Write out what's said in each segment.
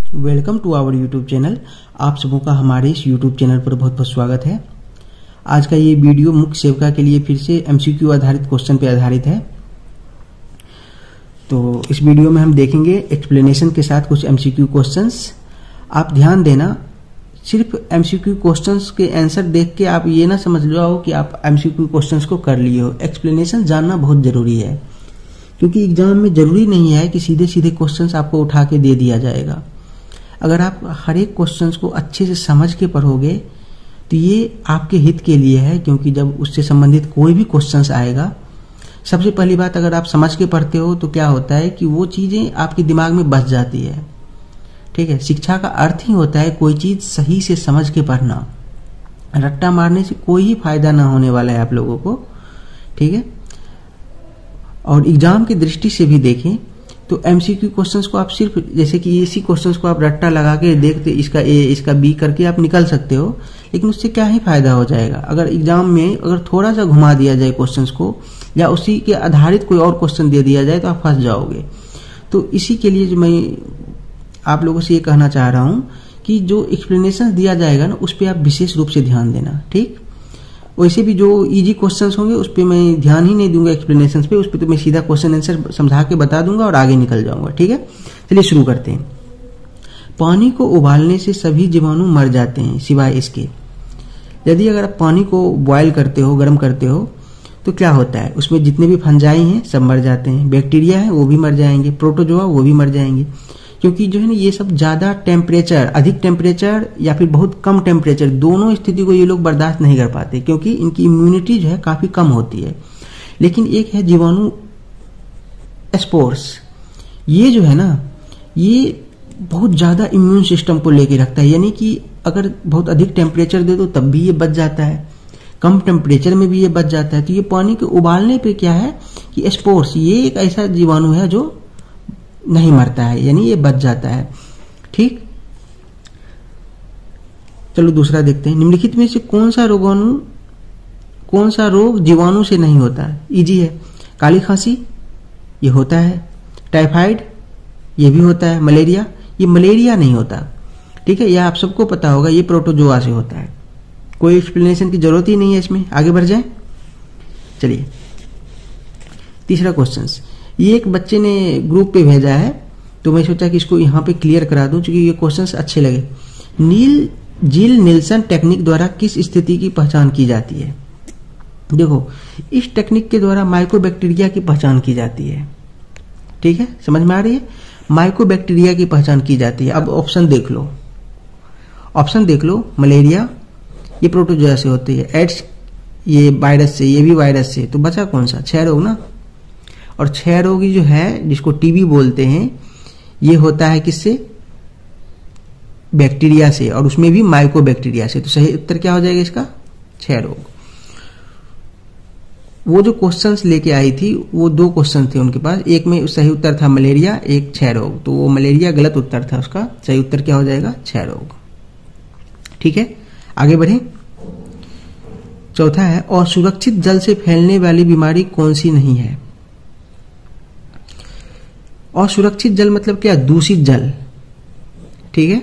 Welcome to our YouTube channel. आप सबों का हमारे इस यूट्यूब चैनल पर बहुत बहुत स्वागत है। आज का ये वीडियो मुख्य सेविका के लिए फिर से एमसीक्यू आधारित क्वेश्चन पे आधारित है। तो इस वीडियो में हम देखेंगे एक्सप्लेनेशन के साथ कुछ एमसीक्यू क्वेश्चंस। आप ध्यान देना, सिर्फ एमसीक्यू क्वेश्चंस के आंसर देख के आप ये ना समझ लो कि आप एमसीक्यू क्वेश्चंस को कर लिए हो। एक्सप्लेनेशन जानना बहुत जरूरी है, क्योंकि एग्जाम में जरूरी नहीं है कि सीधे सीधे क्वेश्चंस आपको उठा के दे दिया जाएगा। अगर आप हर एक क्वेश्चंस को अच्छे से समझ के पढ़ोगे तो ये आपके हित के लिए है, क्योंकि जब उससे संबंधित कोई भी क्वेश्चंस आएगा, सबसे पहली बात अगर आप समझ के पढ़ते हो तो क्या होता है कि वो चीजें आपके दिमाग में बस जाती है। ठीक है, शिक्षा का अर्थ ही होता है कोई चीज सही से समझ के पढ़ना। रट्टा मारने से कोई ही फायदा ना होने वाला है आप लोगों को। ठीक है, और एग्जाम की दृष्टि से भी देखें तो एमसीक्यू क्वेश्चंस को आप सिर्फ जैसे कि इसी क्वेश्चंस को आप रट्टा लगा के देखते, इसका ए इसका बी करके आप निकल सकते हो, लेकिन उससे क्या ही फायदा हो जाएगा। अगर एग्जाम में अगर थोड़ा सा घुमा दिया जाए क्वेश्चंस को, या उसी के आधारित कोई और क्वेश्चन दे दिया जाए, तो आप फंस जाओगे। तो इसी के लिए जो मैं आप लोगों से ये कहना चाह रहा हूं कि जो एक्सप्लेनेशन दिया जाएगा ना, उस पर आप विशेष रूप से ध्यान देना। ठीक, वैसे भी जो इजी क्वेश्चंस होंगे उस पर मैं ध्यान ही नहीं दूंगा एक्सप्लेनेशंस पे, उस पर तो मैं सीधा क्वेश्चन आंसर समझा के बता दूंगा और आगे निकल जाऊंगा। ठीक है, चलिए शुरू करते हैं। पानी को उबालने से सभी जीवाणु मर जाते हैं सिवाय इसके। यदि अगर आप पानी को बॉयल करते हो, गर्म करते हो, तो क्या होता है, उसमें जितने भी फंजाई हैं सब मर जाते हैं, बैक्टीरिया है वो भी मर जाएंगे, प्रोटोजोआ वो भी मर जाएंगे। क्योंकि जो है ना, ये सब ज्यादा टेम्परेचर, अधिक टेम्परेचर या फिर बहुत कम टेम्परेचर, दोनों स्थिति को ये लोग बर्दाश्त नहीं कर पाते, क्योंकि इनकी इम्यूनिटी जो है काफी कम होती है। लेकिन एक है जीवाणु स्पोर्स, ये जो है ना, ये बहुत ज्यादा इम्यून सिस्टम को लेके रखता है। यानी कि अगर बहुत अधिक टेम्परेचर दे दो तब भी ये बच जाता है, कम टेम्परेचर में भी ये बच जाता है। तो ये पानी के उबालने पे क्या है कि स्पोर्स, ये एक ऐसा जीवाणु है जो नहीं मरता है, यानी ये बच जाता है। ठीक, चलो दूसरा देखते हैं। निम्नलिखित में से कौन सा रोग जीवाणु से नहीं होता? इजी है। काली खांसी ये होता है, टाइफाइड ये भी होता है, मलेरिया ये मलेरिया नहीं होता। ठीक है, यह आप सबको पता होगा, ये प्रोटोजोआ से होता है। कोई एक्सप्लेनेशन की जरूरत ही नहीं है इसमें। आगे बढ़ जाए, चलिए तीसरा क्वेश्चन। ये एक बच्चे ने ग्रुप पे भेजा है, तो मैं सोचा कि इसको यहाँ पे क्लियर करा दूं, क्योंकि ये क्वेश्चंस अच्छे लगे। जिल निल्सन टेक्निक द्वारा किस स्थिति की पहचान की जाती है? देखो, इस टेक्निक के द्वारा माइकोबैक्टीरिया की पहचान की जाती है। ठीक है, समझ में आ रही है? माइकोबैक्टीरिया की पहचान की जाती है। अब ऑप्शन देख लो। मलेरिया ये प्रोटोजोआ से होती है, एड्स ये वायरस से, ये भी वायरस से। तो बचा कौन सा? क्षय रोग ना। और क्षय रोगी जो है, जिसको टीबी बोलते हैं, ये होता है किससे? बैक्टीरिया से, और उसमें भी माइकोबैक्टीरिया से। तो सही उत्तर क्या हो जाएगा इसका? क्षय रोग। वो जो क्वेश्चंस लेके आई थी, वो दो क्वेश्चन थे उनके पास, एक में सही उत्तर था मलेरिया, एक क्षय रोग। तो वो मलेरिया गलत उत्तर था, उसका सही उत्तर क्या हो जाएगा? क्षय रोग। ठीक है, आगे बढ़े। चौथा है, असुरक्षित जल से फैलने वाली बीमारी कौन सी नहीं है? असुरक्षित जल मतलब क्या? दूषित जल। ठीक है,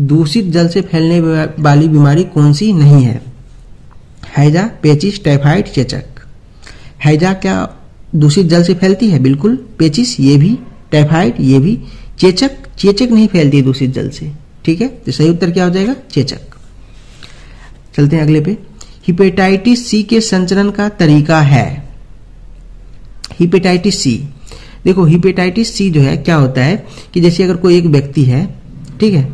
दूषित जल से फैलने वाली बीमारी कौन सी नहीं है? हैजा, पेचिस, टाइफाइड, चेचक। हैजा क्या दूषित जल से फैलती है? बिल्कुल। पेचिस ये भी, टाइफाइड ये भी। चेचक नहीं फैलती दूषित जल से। ठीक है, तो सही उत्तर क्या हो जाएगा? चेचक। चलते हैं अगले पे। हिपेटाइटिस सी के संचरण का तरीका है। हिपेटाइटिस सी, देखो हिपेटाइटिस सी जो है क्या होता है कि जैसे अगर कोई एक व्यक्ति है, ठीक है,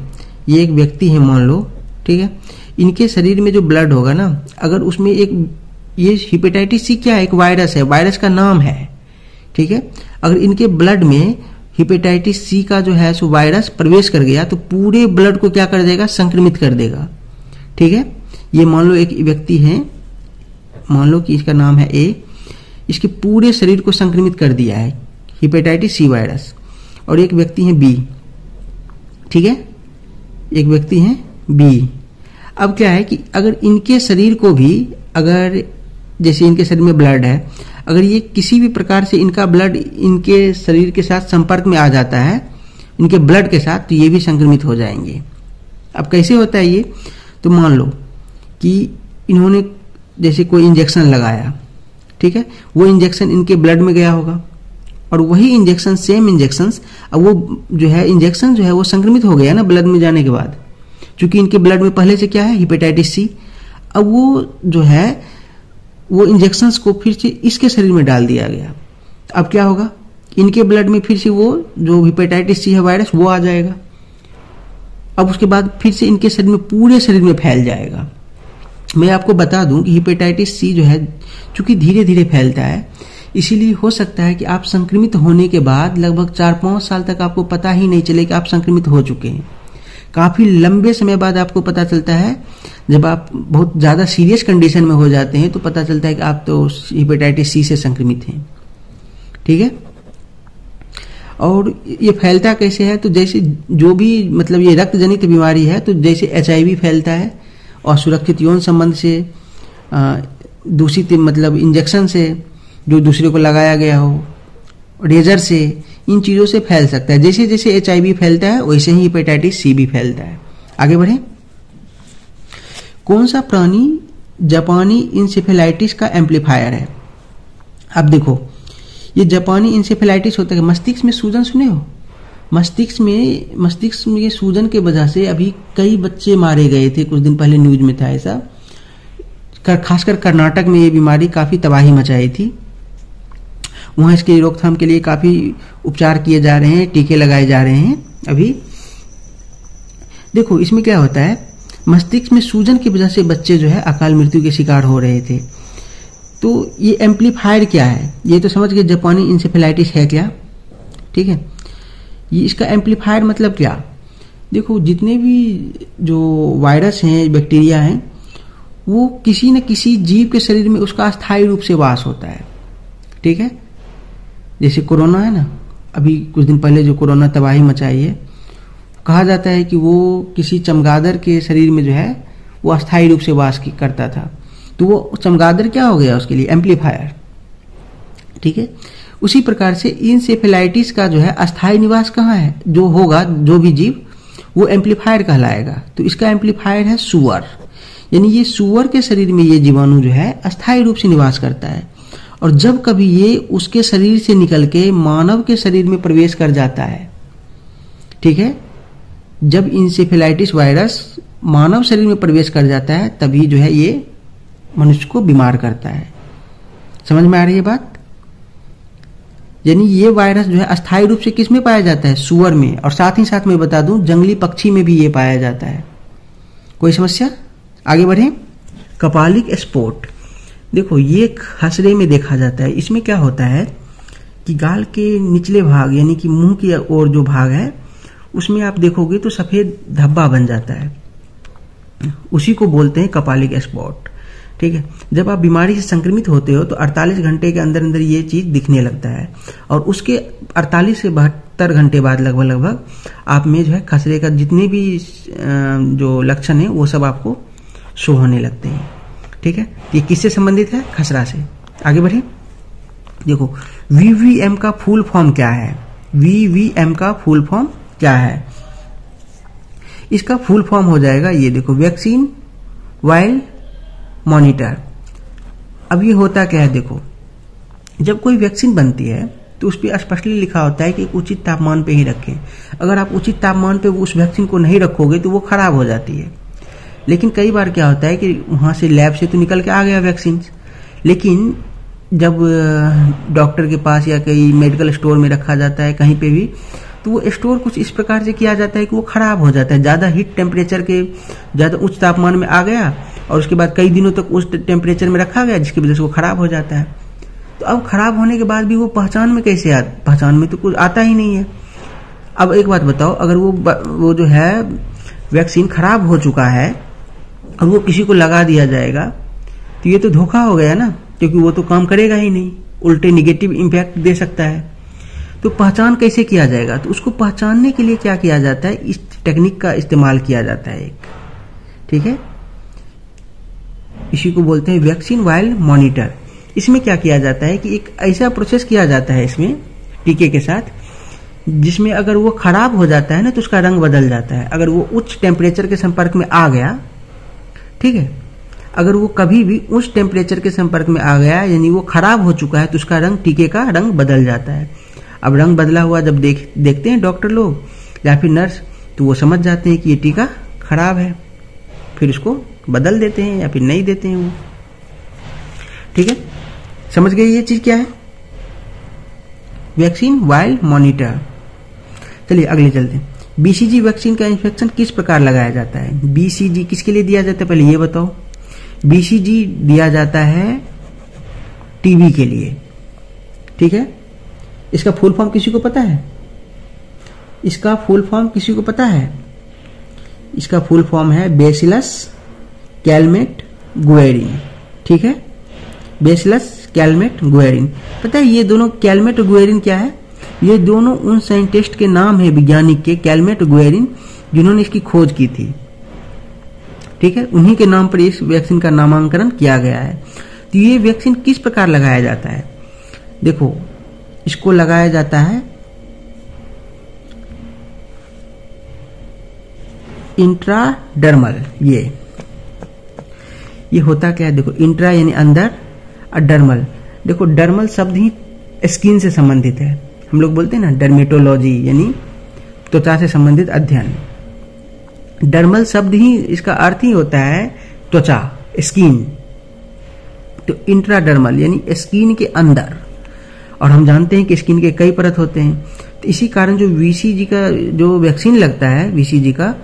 ये एक व्यक्ति है मान लो, ठीक है, इनके शरीर में जो ब्लड होगा ना, अगर उसमें एक, ये हिपेटाइटिस सी क्या है? एक वायरस है, वायरस का नाम है। ठीक है, अगर इनके ब्लड में हिपेटाइटिस सी का जो है सो वायरस प्रवेश कर गया, तो पूरे ब्लड को क्या कर देगा? संक्रमित कर देगा। ठीक है, ये मान लो एक व्यक्ति है, मान लो कि इसका नाम है ए, इसके पूरे शरीर को संक्रमित कर दिया है हिपेटाइटिस सी वायरस। और एक व्यक्ति है बी, ठीक है, एक व्यक्ति है बी। अब क्या है कि अगर इनके शरीर को भी, अगर जैसे इनके शरीर में ब्लड है, अगर ये किसी भी प्रकार से इनका ब्लड इनके शरीर के साथ संपर्क में आ जाता है, इनके ब्लड के साथ, तो ये भी संक्रमित हो जाएंगे। अब कैसे होता है ये, तो मान लो कि इन्होंने जैसे कोई इंजेक्शन लगाया, ठीक है, वो इंजेक्शन इनके ब्लड में गया होगा और वही इंजेक्शन, सेम इंजेक्शन, अब वो जो है इंजेक्शन जो है वो संक्रमित हो गया ना ब्लड में जाने के बाद, क्योंकि इनके ब्लड में पहले से क्या है, हेपेटाइटिस सी। अब वो जो है वो इंजेक्शंस को फिर से इसके शरीर में डाल दिया गया। अब क्या होगा, इनके ब्लड में फिर से वो जो हेपेटाइटिस सी है वायरस वो आ जाएगा। अब उसके बाद फिर से इनके शरीर में, पूरे शरीर में फैल जाएगा। मैं आपको बता दूं कि हेपेटाइटिस सी जो है चूंकि धीरे धीरे फैलता है, इसीलिए हो सकता है कि आप संक्रमित होने के बाद लगभग 4-5 साल तक आपको पता ही नहीं चले कि आप संक्रमित हो चुके हैं। काफी लंबे समय बाद आपको पता चलता है, जब आप बहुत ज्यादा सीरियस कंडीशन में हो जाते हैं तो पता चलता है कि आप तो हेपेटाइटिस सी से संक्रमित हैं। ठीक है, और ये फैलता कैसे है, तो जैसे जो भी मतलब ये रक्त जनित बीमारी है, तो जैसे HIV फैलता है और सुरक्षित यौन संबंध से, दूषित मतलब इंजेक्शन से जो दूसरे को लगाया गया हो, रेजर से, इन चीजों से फैल सकता है। जैसे जैसे HIV फैलता है वैसे ही हेपेटाइटिस सी भी फैलता है। आगे बढ़े, कौन सा प्राणी जापानी इंसेफेलाइटिस का एम्पलीफायर है? अब देखो, ये जापानी इंसेफेलाइटिस होता है, मस्तिष्क में सूजन सुने हो? मस्तिष्क में ये सूजन के वजह से अभी कई बच्चे मारे गए थे, कुछ दिन पहले न्यूज में था ऐसा। खासकर कर्नाटक में ये बीमारी काफी तबाही मचाई थी। वहां इसकी रोकथाम के लिए काफी उपचार किए जा रहे हैं, टीके लगाए जा रहे हैं। अभी देखो इसमें क्या होता है, मस्तिष्क में सूजन की वजह से बच्चे जो है अकाल मृत्यु के शिकार हो रहे थे। तो ये एम्पलीफायर क्या है, ये तो समझ गए जापानी इंसेफेलाइटिस है क्या। ठीक है, ये इसका एम्पलीफायर मतलब क्या, देखो जितने भी जो वायरस हैं, बैक्टीरिया हैं, वो किसी न किसी जीव के शरीर में उसका अस्थायी रूप से वास होता है। ठीक है, जैसे कोरोना है ना, अभी कुछ दिन पहले जो कोरोना तबाही मचाई है, कहा जाता है कि वो किसी चमगादड़ के शरीर में जो है वो अस्थायी रूप से वास करता था। तो वो चमगादड़ क्या हो गया उसके लिए, एम्पलीफायर। ठीक है, उसी प्रकार से इंसेफेलाइटिस का जो है अस्थायी निवास कहाँ है, जो होगा जो भी जीव, वो एम्पलीफायर कहलाएगा। तो इसका एम्पलीफायर है सुअर, यानी ये सुअर के शरीर में ये जीवाणु जो है अस्थायी रूप से निवास करता है। और जब कभी ये उसके शरीर से निकल के मानव के शरीर में प्रवेश कर जाता है, ठीक है, जब इंसेफेलाइटिस वायरस मानव शरीर में प्रवेश कर जाता है तभी जो है ये मनुष्य को बीमार करता है। समझ में आ रही है बात? यानी ये वायरस जो है अस्थायी रूप से किस में पाया जाता है, सुअर में। और साथ ही साथ मैं बता दूं जंगली पक्षी में भी ये पाया जाता है। कोई समस्या? आगे बढ़े, कपालिक स्पॉट। देखो ये खसरे में देखा जाता है। इसमें क्या होता है कि गाल के निचले भाग यानी कि मुंह की ओर जो भाग है उसमें आप देखोगे तो सफेद धब्बा बन जाता है, उसी को बोलते हैं कपालिक स्पॉट। ठीक है, जब आप बीमारी से संक्रमित होते हो तो 48 घंटे के अंदर अंदर ये चीज दिखने लगता है और उसके 48 से 72 घंटे बाद लगभग आप में जो है खसरे का जितने भी जो लक्षण है वो सब आपको शो होने लगते हैं। ठीक है, ये किससे संबंधित है, खसरा से। आगे बढ़े, देखो VVM का फुल फॉर्म क्या है, VVM का फुल फॉर्म क्या है? इसका फुल फॉर्म हो जाएगा ये देखो, वैक्सीन वाइल्ड मॉनिटर। अब ये होता क्या है, देखो जब कोई वैक्सीन बनती है तो उस पर स्पष्टली लिखा होता है कि उचित तापमान पे ही रखें। अगर आप उचित तापमान पे उस वैक्सीन को नहीं रखोगे तो वो खराब हो जाती है। लेकिन कई बार क्या होता है कि वहां से लैब से तो निकल के आ गया वैक्सीन, लेकिन जब डॉक्टर के पास या कहीं मेडिकल स्टोर में रखा जाता है कहीं पे भी, तो वो स्टोर कुछ इस प्रकार से किया जाता है कि वो खराब हो जाता है। ज्यादा हीट टेम्परेचर के, ज्यादा उच्च तापमान में आ गया और उसके बाद कई दिनों तक उस टेम्परेचर में रखा गया जिसकी वजह से वो खराब हो जाता है। तो अब खराब होने के बाद भी वो पहचान में कैसे पहचान में तो कुछ आता ही नहीं है। अब एक बात बताओ, अगर वो जो है वैक्सीन खराब हो चुका है और वो किसी को लगा दिया जाएगा तो ये तो धोखा हो गया ना, क्योंकि वो तो काम करेगा ही नहीं, उल्टे निगेटिव इम्पैक्ट दे सकता है। तो पहचान कैसे किया जाएगा, तो उसको पहचानने के लिए क्या किया जाता है, इस टेक्निक का इस्तेमाल किया जाता है एक। ठीक है, इसी को बोलते हैं वैक्सीन वाइल्ड मॉनिटर। इसमें क्या किया जाता है कि एक ऐसा प्रोसेस किया जाता है इसमें टीके के साथ जिसमें अगर वो खराब हो जाता है ना तो उसका रंग बदल जाता है। अगर वो उच्च टेम्परेचर के संपर्क में आ गया, ठीक है, अगर वो कभी भी उच्च टेम्परेचर के संपर्क में आ गया यानी वो खराब हो चुका है तो उसका रंग, टीके का रंग बदल जाता है। अब रंग बदला हुआ जब देखते हैं डॉक्टर लोग या फिर नर्स, तो वो समझ जाते हैं कि ये टीका खराब है, फिर उसको बदल देते हैं या फिर नहीं देते हैं वो। ठीक है, समझ गए ये चीज क्या है? Vaccine wild monitor. चलिए अगले चलते हैं। बीसीजी वैक्सीन का इंफेक्शन किस प्रकार लगाया जाता है? बीसीजी किसके लिए दिया जाता है पहले ये बताओ। बीसीजी दिया जाता है टीबी के लिए, ठीक है। इसका फुल फॉर्म किसी को पता है? इसका फुल फॉर्म किसी को पता है? इसका फुल फॉर्म है बेसिलस कैलमेट गुएरिन, ठीक है, बेसिलस कैलमेट गुएरिन। पता है ये दोनों कैलमेट और गुएरिन क्या है? ये दोनों उन साइंटिस्ट के नाम है, वैज्ञानिक के, कैलमेट और गुएरिन, जिन्होंने इसकी खोज की थी, ठीक है। उन्हीं के नाम पर इस वैक्सीन का नामांकन किया गया है। तो ये वैक्सीन किस प्रकार लगाया जाता है? देखो, इसको लगाया जाता है इंट्राडर्मल। ये होता क्या है? देखो, इंट्रा यानी अंदर और डर्मल, देखो डर्मल शब्द ही स्किन से संबंधित है। हम लोग बोलते हैं ना डर्मेटोलॉजी यानी त्वचा से संबंधित अध्ययन। डर्मल शब्द ही इसका अर्थ ही होता है त्वचा, स्किन। तो इंट्राडर्मल यानी स्किन के अंदर, और हम जानते हैं कि स्किन के कई परत होते हैं। तो इसी कारण जो वीसीजी का जो वैक्सीन लगता है, वीसीजी का,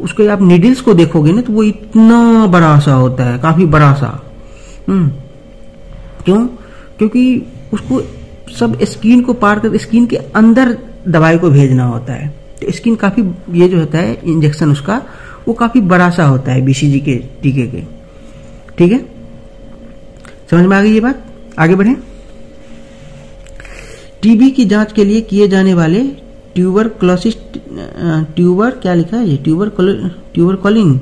उसको आप नीडल्स को देखोगे ना तो वो इतना बड़ा सा होता है, काफी बड़ा सा। क्यों? क्योंकि उसको सब स्किन को पार कर स्किन के अंदर दवाई को भेजना होता है। तो स्किन काफी, ये जो होता है इंजेक्शन उसका, वो काफी बड़ा सा होता है बीसीजी के टीके के, ठीक है। समझ में आ गई ये बात? आगे बढ़े। टीबी की जांच के लिए किए जाने वाले क्या लिखा है ये, ट्यूबरकलिन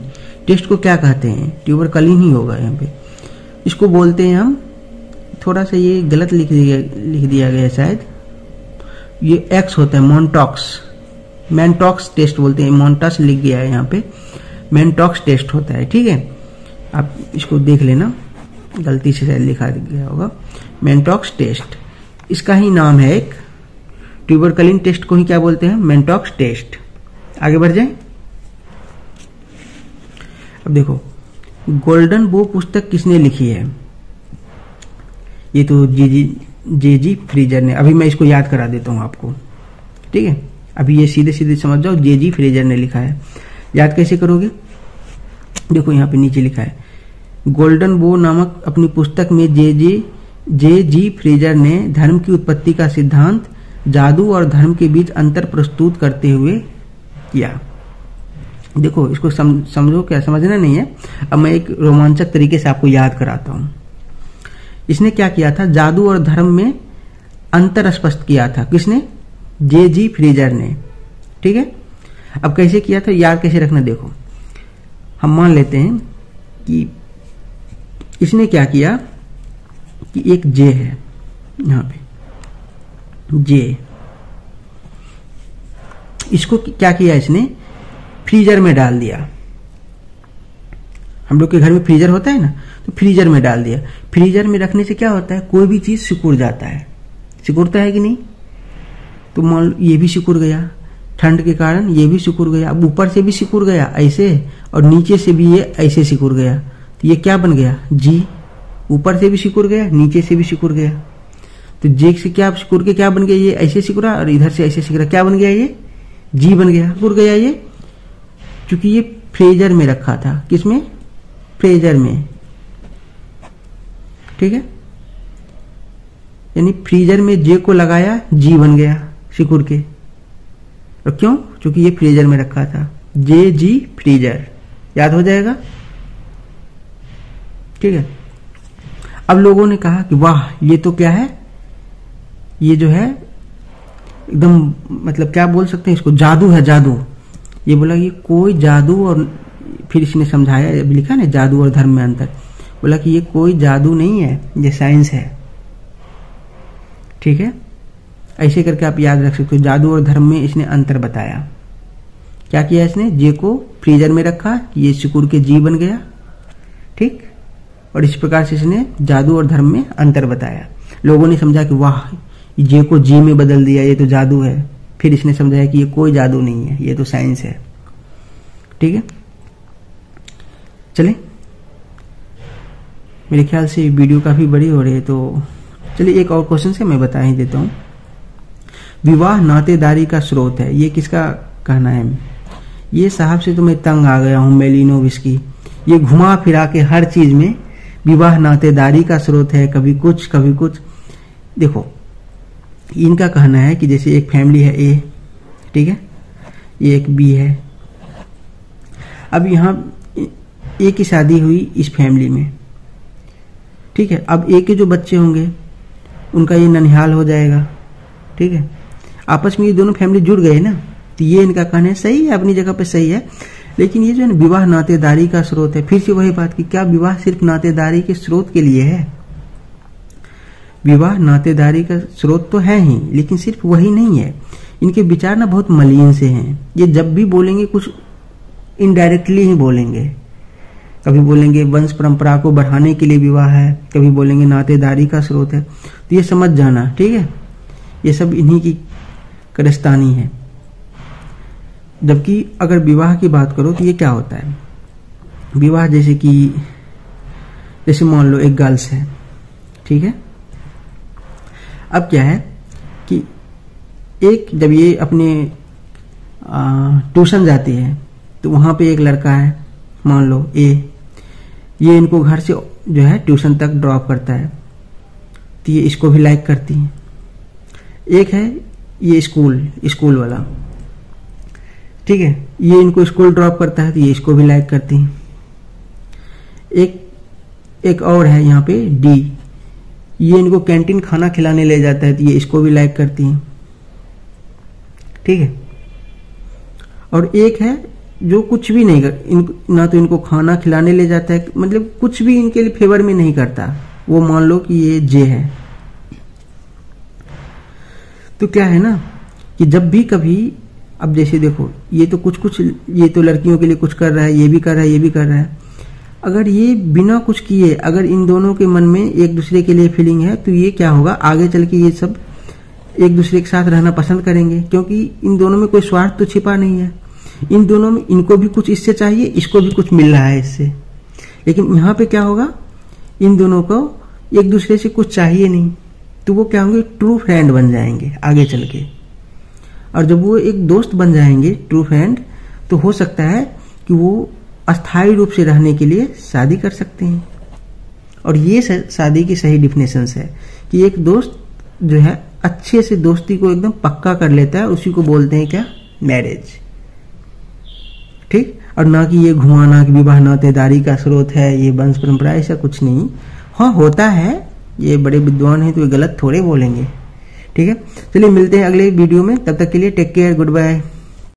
टेस्ट को क्या कहते हैं? ट्यूबरकलिन ही होगा यहाँ पे। इसको बोलते हैं हम, थोड़ा सा ये गलत लिख दिया गया है शायद, ये एक्स होता है, मैनटॉक्स टेस्ट बोलते हैं। मॉन्टस लिख गया है यहाँ पे, मैनटॉक्स टेस्ट होता है, ठीक है। आप इसको देख लेना, गलती से शायद लिखा गया होगा, मैनटॉक्स टेस्ट। इसका ही नाम है एक, ट्यूबरकलिन टेस्ट को ही क्या बोलते हैं? मैनटॉक्स टेस्ट। आगे बढ़ जाए। अब देखो, गोल्डन बो पुस्तक किसने लिखी है? ये तो जे.जी. फ्रेजर ने। अभी मैं इसको याद करा देता हूं आपको, ठीक है। अभी ये सीधे सीधे समझ जाओ, जे.जी. फ्रेजर ने लिखा है। याद कैसे करोगे? देखो यहाँ पे नीचे लिखा है, गोल्डन बो नामक अपनी पुस्तक में जे.जी. फ्रेजर ने धर्म की उत्पत्ति का सिद्धांत जादू और धर्म के बीच अंतर प्रस्तुत करते हुए किया। देखो, इसको समझो, क्या समझना नहीं है। अब मैं एक रोमांचक तरीके से आपको याद कराता हूं। इसने क्या किया था? जादू और धर्म में अंतर स्पष्ट किया था। किसने? जे.जी. फ्रेजर ने, ठीक है। अब कैसे किया था, याद कैसे रखना? देखो, हम मान लेते हैं कि इसने क्या किया कि एक जे है यहां पे, जे, इसको क्या किया इसने? फ्रीजर में डाल दिया। हम लोग के घर में फ्रीजर होता है ना, तो फ्रीजर में डाल दिया। फ्रीजर में रखने से क्या होता है? कोई भी चीज सिकुड़ जाता है, सिकुड़ता है कि नहीं? तो मान लो ये भी सिकुड़ गया, ठंड के कारण ये भी सिकुड़ गया। अब ऊपर से भी सिकुड़ गया ऐसे, और नीचे से भी ये ऐसे सिकुड़ गया, तो ये क्या बन गया? जी। ऊपर से भी सिकुड़ गया, नीचे से भी सिकुड़ गया, तो जे से क्या सिकुड़ के क्या बन गया? ये ऐसे सिकुड़ा, और इधर से ऐसे सिकुड़ा, क्या बन गया? ये जी बन गया, सिकुड़ गया ये, क्योंकि ये फ्रीजर में रखा था। किसमें? फ्रीजर में, ठीक है। यानी फ्रीजर में जे को लगाया, जी बन गया सिकुड़ के। और क्यों? क्योंकि ये फ्रीजर में रखा था, जे.जी. फ्रीजर। याद हो जाएगा, ठीक है। अब लोगों ने कहा कि वाह, ये तो क्या है, ये जो है एकदम, मतलब क्या बोल सकते हैं इसको, जादू है, जादू। ये बोला ये कोई जादू, और फिर इसने समझाया, अभी लिखा ना जादू और धर्म में अंतर, बोला कि ये कोई जादू नहीं है, ये साइंस है, ठीक है। ऐसे करके आप याद रख सकते हो। जादू और धर्म में इसने अंतर बताया। क्या किया इसने? जे को फ्रीजर में रखा, ये सिकुड़ के जी बन गया, ठीक। और इस प्रकार से इसने जादू और धर्म में अंतर बताया। लोगों ने समझा कि वाह, जे को जी में बदल दिया, ये तो जादू है। फिर इसने समझाया कि ये कोई जादू नहीं है, ये तो साइंस है, ठीक है। चले, मेरे ख्याल से वीडियो काफी बड़ी हो रही है, तो चलिए एक और क्वेश्चन से मैं बता ही देता हूं। विवाह नातेदारी का स्रोत है, ये किसका कहना है? ये साहब से तो मैं तंग आ गया हूं, मेलिनोविस्की। ये घुमा फिरा के हर चीज में विवाह नातेदारी का स्रोत है, कभी कुछ कभी कुछ। देखो, इनका कहना है कि जैसे एक फैमिली है ए, ठीक है, ये एक बी है। अब यहां ए की शादी हुई इस फैमिली में, ठीक है। अब ए के जो बच्चे होंगे उनका ये ननिहाल हो जाएगा, ठीक है। आपस में ये दोनों फैमिली जुड़ गए ना, तो ये इनका कहना है सही है, अपनी जगह पे सही है। लेकिन ये जो है विवाह नातेदारी का स्रोत है, फिर से वही बात कि क्या विवाह सिर्फ नातेदारी के स्रोत के लिए है? विवाह नातेदारी का स्रोत तो है ही, लेकिन सिर्फ वही नहीं है। इनके विचार ना बहुत मलिन से हैं। ये जब भी बोलेंगे कुछ इनडायरेक्टली ही बोलेंगे। कभी बोलेंगे वंश परंपरा को बढ़ाने के लिए विवाह है, कभी बोलेंगे नातेदारी का स्रोत है। तो ये समझ जाना, ठीक है, ये सब इन्हीं की कारस्तानी है। जबकि अगर विवाह की बात करो तो ये क्या होता है? विवाह जैसे मान लो एक गर्ल्स है, ठीक है। अब क्या है कि एक जब ये अपने ट्यूशन जाती है तो वहां पे एक लड़का है, मान लो ए, ये इनको घर से जो है ट्यूशन तक ड्रॉप करता है, तो ये इसको भी लाइक करती है। एक है ये स्कूल वाला, ठीक है, ये इनको स्कूल ड्रॉप करता है तो ये इसको भी लाइक करती है। एक और है यहाँ पे डी, ये इनको कैंटीन खाना खिलाने ले जाता है तो ये इसको भी लाइक करती है, ठीक है। और एक है जो कुछ भी नहीं ना तो इनको खाना खिलाने ले जाता है, मतलब कुछ भी इनके लिए फेवर में नहीं करता, वो मान लो कि ये जे है। तो क्या है ना कि जब भी कभी, अब जैसे देखो ये तो कुछ ये तो लड़कियों के लिए कुछ कर रहा है, ये भी कर रहा है, ये भी कर रहा है। अगर ये बिना कुछ किए अगर इन दोनों के मन में एक दूसरे के लिए फीलिंग है तो ये क्या होगा, आगे चल के ये सब एक दूसरे के साथ रहना पसंद करेंगे, क्योंकि इन दोनों में कोई स्वार्थ तो छिपा नहीं है। इन दोनों में इनको भी कुछ इससे चाहिए, इसको भी कुछ मिल रहा है इससे। लेकिन यहाँ पे क्या होगा, इन दोनों को एक दूसरे से कुछ चाहिए नहीं, तो वो क्या होंगे, ट्रू फ्रेंड बन जाएंगे आगे चल के। और जब वो एक दोस्त बन जाएंगे ट्रू फ्रेंड, तो हो सकता है कि वो अस्थायी रूप से रहने के लिए शादी कर सकते हैं। और ये शादी की सही डिफिनेशन है कि एक दोस्त जो है अच्छे से दोस्ती को एकदम पक्का कर लेता है, उसी को बोलते हैं क्या, मैरिज, ठीक। और ना कि ये घुमाना कि विवाह नातेदारी का स्रोत है, ये वंश परंपरा, ऐसा कुछ नहीं। हाँ होता है, ये बड़े विद्वान हैं तो ये गलत थोड़े बोलेंगे, ठीक है। चलिए मिलते हैं अगले वीडियो में, तब तक के लिए टेक केयर, गुड बाय।